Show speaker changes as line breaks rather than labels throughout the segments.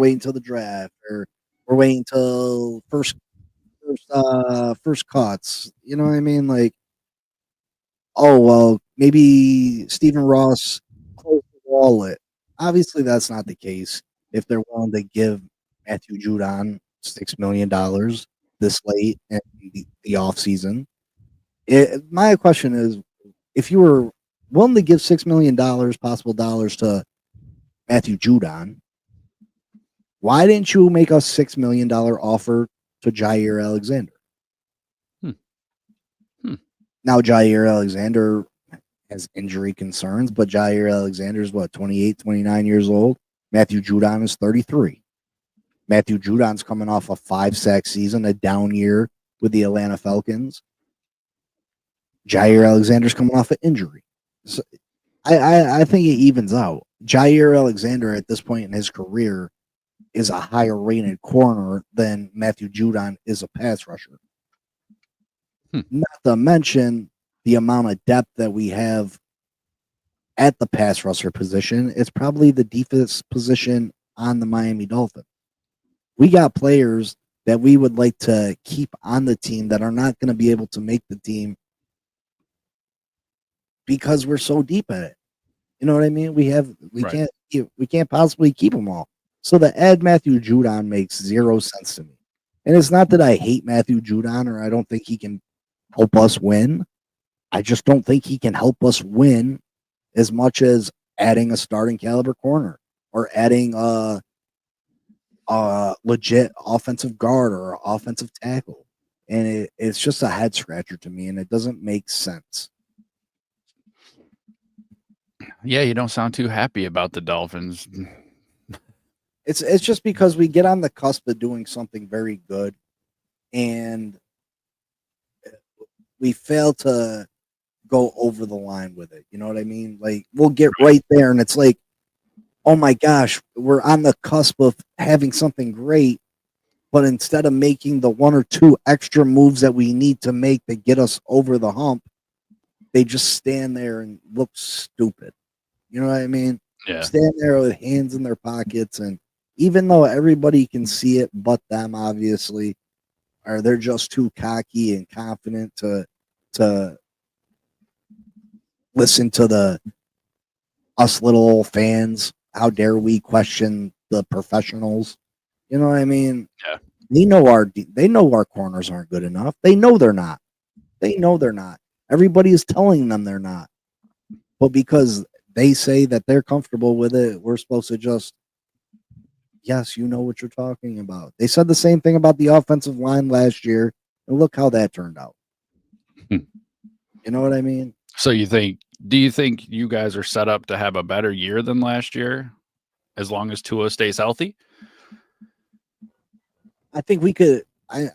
waiting till the draft, or we're waiting till first cuts. You know what I mean? Like, oh well, maybe Stephen Ross closed the wallet. Obviously, that's not the case. If they're willing to give Matthew Judon $6 million this late in the offseason, my question is, if you were willing to give $6 million possible dollars to Matthew Judon, why didn't you make a $6 million offer to Jair Alexander? Now, Jair Alexander has injury concerns, but Jair Alexander is 28, 29 years old. Matthew Judon is 33. Matthew Judon's coming off a 5-sack season, a down year with the Atlanta Falcons. Jair Alexander's coming off an injury. So I think it evens out. Jair Alexander at this point in his career is a higher rated corner than Matthew Judon is a pass rusher. Not to mention the amount of depth that we have at the pass rusher position. It's probably the deepest position on the Miami Dolphins. We got players that we would like to keep on the team that are not going to be able to make the team because we're so deep at it. You know what I mean? We can't possibly keep them all. So the add Matthew Judon makes zero sense to me. And it's not that I hate Matthew Judon or I don't think he can help us win. I just don't think he can help us win as much as adding a starting caliber corner or adding a legit offensive guard or offensive tackle. And it's just a head scratcher to me, and it doesn't make sense.
Yeah, you don't sound too happy about the Dolphins.
It's just because we get on the cusp of doing something very good, and we fail to go over the line with it. You know what I mean? Like, we'll get right there, and it's like, oh my gosh, we're on the cusp of having something great, but instead of making the one or two extra moves that we need to make to get us over the hump, they just stand there and look stupid. You know what I mean?
Yeah.
Stand there with hands in their pockets, and even though everybody can see it but them, obviously, or they're just too cocky and confident to listen to us little old fans. How dare we question the professionals? You know what I mean?
Yeah.
They know our corners aren't good enough. They know they're not. Everybody is telling them they're not. But because they say that they're comfortable with it, we're supposed to just, yes, you know what you're talking about. They said the same thing about the offensive line last year, and look how that turned out. You know what I mean?
So do you think you guys are set up to have a better year than last year as long as Tua stays healthy?
I think we could. I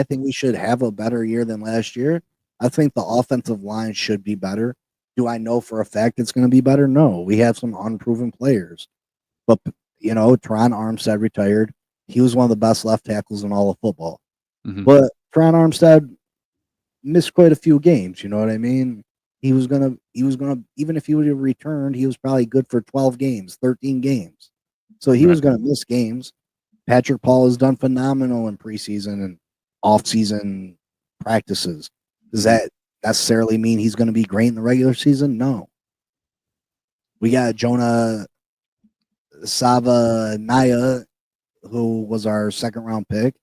think we should have a better year than last year. I think the offensive line should be better. Do I know for a fact it's going to be better? No. We have some unproven players. But, Teron Armstead retired. He was one of the best left tackles in all of football.
Mm-hmm.
But Teron Armstead missed quite a few games. You know what I mean? He was gonna, even if he would have returned, he was probably good for 12 games, 13 games. So he was going to miss games. Patrick Paul has done phenomenal in preseason and off-season practices. Does that necessarily mean he's going to be great in the regular season? No. We got Jonah Savanaya, who was our second-round pick.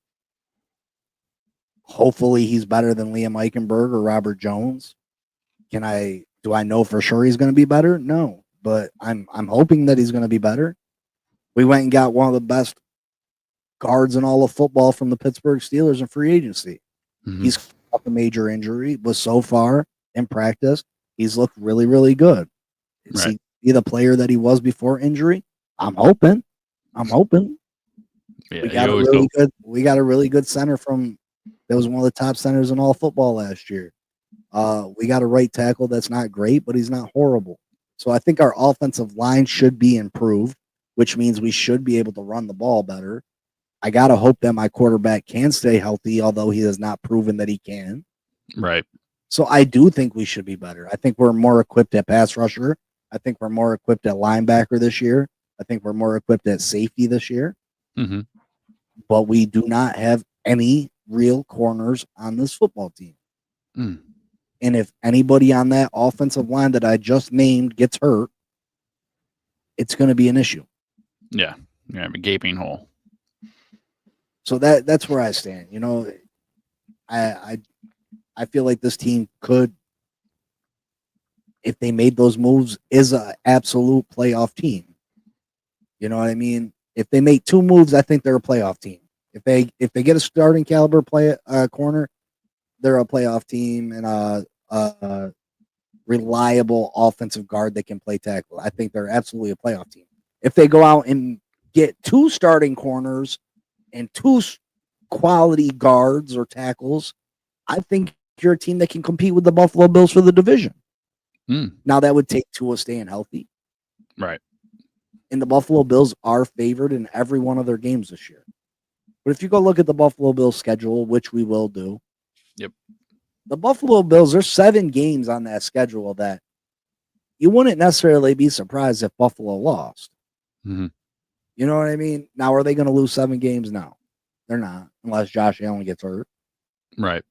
Hopefully he's better than Liam Eichenberg or Robert Jones. Do I know for sure he's going to be better? No, but I'm hoping that he's going to be better. We went and got one of the best guards in all of football from the Pittsburgh Steelers in free agency. Mm-hmm. He's got a major injury, but so far in practice, he's looked really, really good. Is he the player that he was before injury? I'm hoping.
Yeah,
we got a really good center that was one of the top centers in all football last year. We got a right tackle that's not great, but he's not horrible. So I think our offensive line should be improved, which means we should be able to run the ball better. I got to hope that my quarterback can stay healthy, although he has not proven that he can.
Right.
So I do think we should be better. I think we're more equipped at pass rusher. I think we're more equipped at linebacker this year. I think we're more equipped at safety this year.
Mm-hmm.
but we do not have any real corners on this football team.
Mm.
And if anybody on that offensive line that I just named gets hurt, it's going to be an issue.
Yeah. Yeah. A gaping hole.
So that's where I stand. You know, I feel like this team could, if they made those moves, is an absolute playoff team. You know what I mean? If they make 2 moves, I think they're a playoff team. If they get a starting caliber corner, they're a playoff team and a reliable offensive guard that can play tackle. I think they're absolutely a playoff team. If they go out and get 2 starting corners and 2 quality guards or tackles, I think you're a team that can compete with the Buffalo Bills for the division.
Mm.
Now that would take Tua staying healthy.
Right.
And the Buffalo Bills are favored in every one of their games this year. But if you go look at the Buffalo Bills schedule, which we will do,
Yep.
the Buffalo Bills, there's 7 games on that schedule that you wouldn't necessarily be surprised if Buffalo lost.
Mm-hmm.
You know what I mean? Now, are they going to lose 7 games? No, they're not, unless Josh Allen gets hurt.
Right.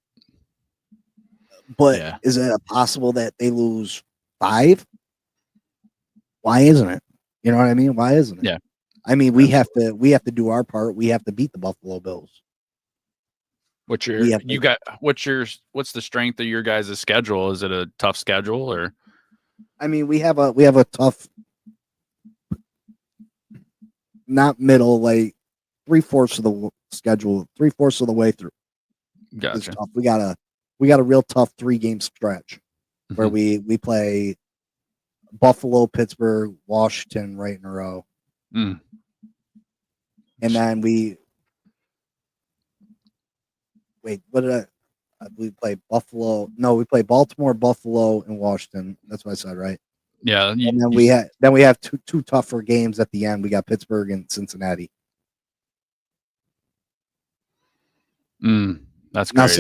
But
yeah.
Is it possible that they lose 5? Why isn't it? You know what I mean? Why isn't it?
Yeah.
I mean, we have to do our part. We have to beat the Buffalo Bills.
What's the strength of your guys' schedule? Is it a tough schedule or?
I mean, we have a tough, not middle, like 3/4 of the schedule, 3/4 of the way through.
Gotcha.
We got a real tough 3-game stretch where we play Buffalo, Pittsburgh, Washington right in a row.
Mm.
And then we play Buffalo. No, we play Baltimore, Buffalo, and Washington. That's what I said, right?
Yeah.
And then we have two tougher games at the end. We got Pittsburgh and Cincinnati.
That's
now.
crazy.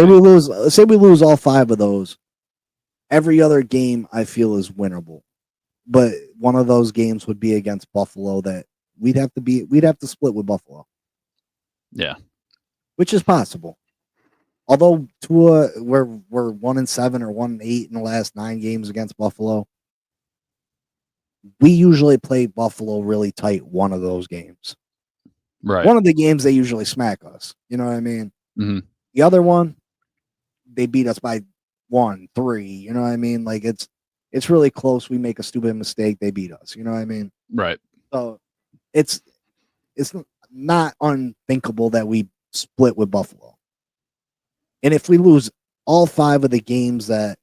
Say we lose all 5 of those. Every other game I feel is winnable, but one of those games would be against Buffalo that we'd have to split with Buffalo.
Yeah,
which is possible. Although Tua, we're 1-7 or 1-8 in the last 9 games against Buffalo. We usually play Buffalo really tight one of those games.
right.
One of the games they usually smack us. You know what I mean?
Mm-hmm.
The other one, they beat us by 1-3. You know what I mean? Like it's really close. We make a stupid mistake, they beat us. You know what I mean?
Right.
So it's not unthinkable that we split with Buffalo. And if we lose all 5 of the games that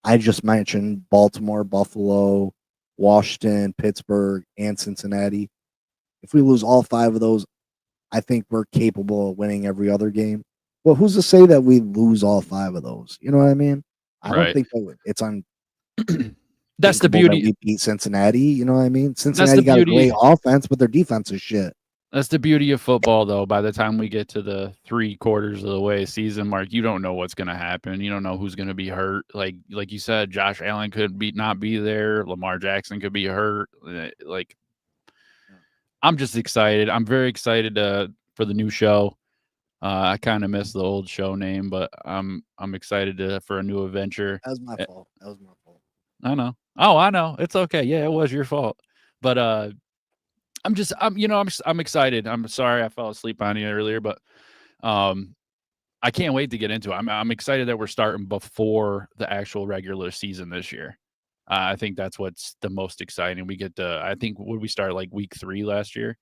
I just mentioned, Baltimore, Buffalo, Washington, Pittsburgh, and Cincinnati, if we lose all 5 of those, I think we're capable of winning every other game. Well, who's to say that we lose all 5 of those? You know what I mean? I don't think that it's on.
That's the beauty.
That we beat Cincinnati. You know what I mean? Cincinnati got a great offense, but their defense is shit.
That's the beauty of football, though. By the time we get to the 3/4 of the way season mark, you don't know what's going to happen. You don't know who's going to be hurt. Like you said, Josh Allen could not be there. Lamar Jackson could be hurt. Like, I'm just excited. I'm very excited for the new show. I kind of miss the old show name, but I'm excited for a new adventure.
That was my fault.
I know. Oh, I know. It's okay. Yeah, it was your fault. But I'm excited. I'm sorry I fell asleep on you earlier, but I can't wait to get into it. I'm excited that we're starting before the actual regular season this year. I think that's what's the most exciting. We get I think, would we start like week 3 last year?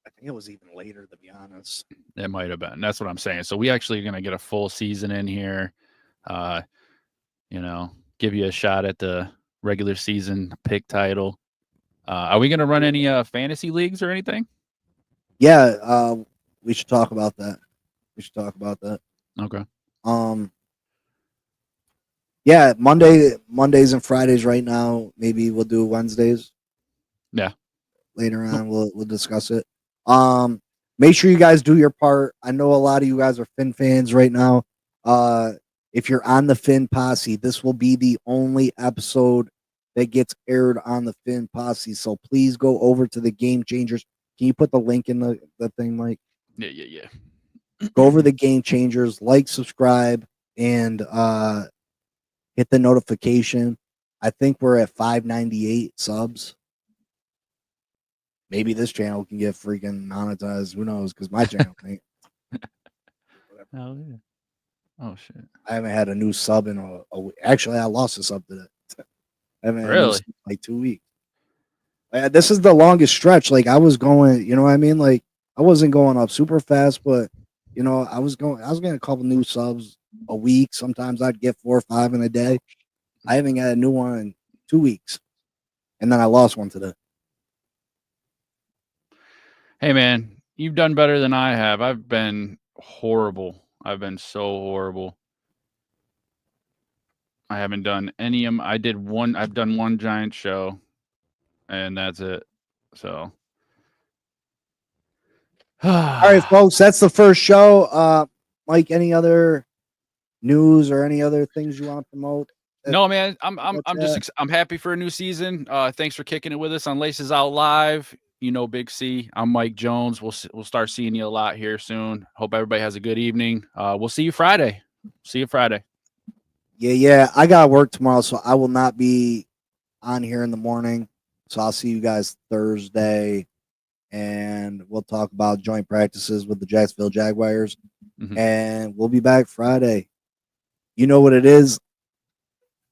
I think it was even later, to be honest.
It might have been. That's what I'm saying. So we actually are going to get a full season in here. Give you a shot at the regular season pick title. Are we going to run any fantasy leagues or anything?
Yeah, we should talk about that.
Okay.
Yeah, Mondays and Fridays right now. Maybe we'll do Wednesdays.
Yeah.
Later on, we'll discuss it. Make sure you guys do your part. I know a lot of you guys are Finn fans right now. If you're on the Finn Posse, this will be the only episode that gets aired on the Finn Posse. So please go over to the Game Changers. Can you put the link in the thing, Mike?
Yeah.
Go over the game changers, like, subscribe, and hit the notification. I think we're at 598 subs. Maybe this channel can get freaking monetized. Who knows? Because my channel ain't.
Oh yeah. Oh shit.
I haven't had a new sub in a week. Actually, I lost a sub today. I haven't had a new
Really?
sub in like 2 weeks. This is the longest stretch. Like, I was going, you know what I mean? Like, I wasn't going up super fast, but I was getting a couple new subs a week. Sometimes I'd get 4 or 5 in a day. I haven't got a new one in 2 weeks. And then I lost one today.
Hey man, you've done better than I have. I've been horrible. I've been so horrible. I haven't done any of them. I've done one giant show, and that's it. So
All right, folks, that's the first show. Mike, any other news or any other things you want to promote?
No, man, I'm happy for a new season. Thanks for kicking it with us on Laces Out Live. Big C. I'm Mike Jones. We'll start seeing you a lot here soon. Hope everybody has a good evening. We'll see you Friday. See you Friday.
Yeah. I got work tomorrow, so I will not be on here in the morning. So I'll see you guys Thursday, and we'll talk about joint practices with the Jacksonville Jaguars.
Mhm.
And we'll be back Friday. You know what it is.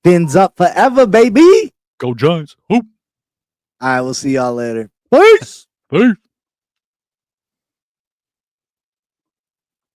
Fins up forever, baby.
Go Giants. Hoop.
All right, we'll see y'all later. Peace.
Peace.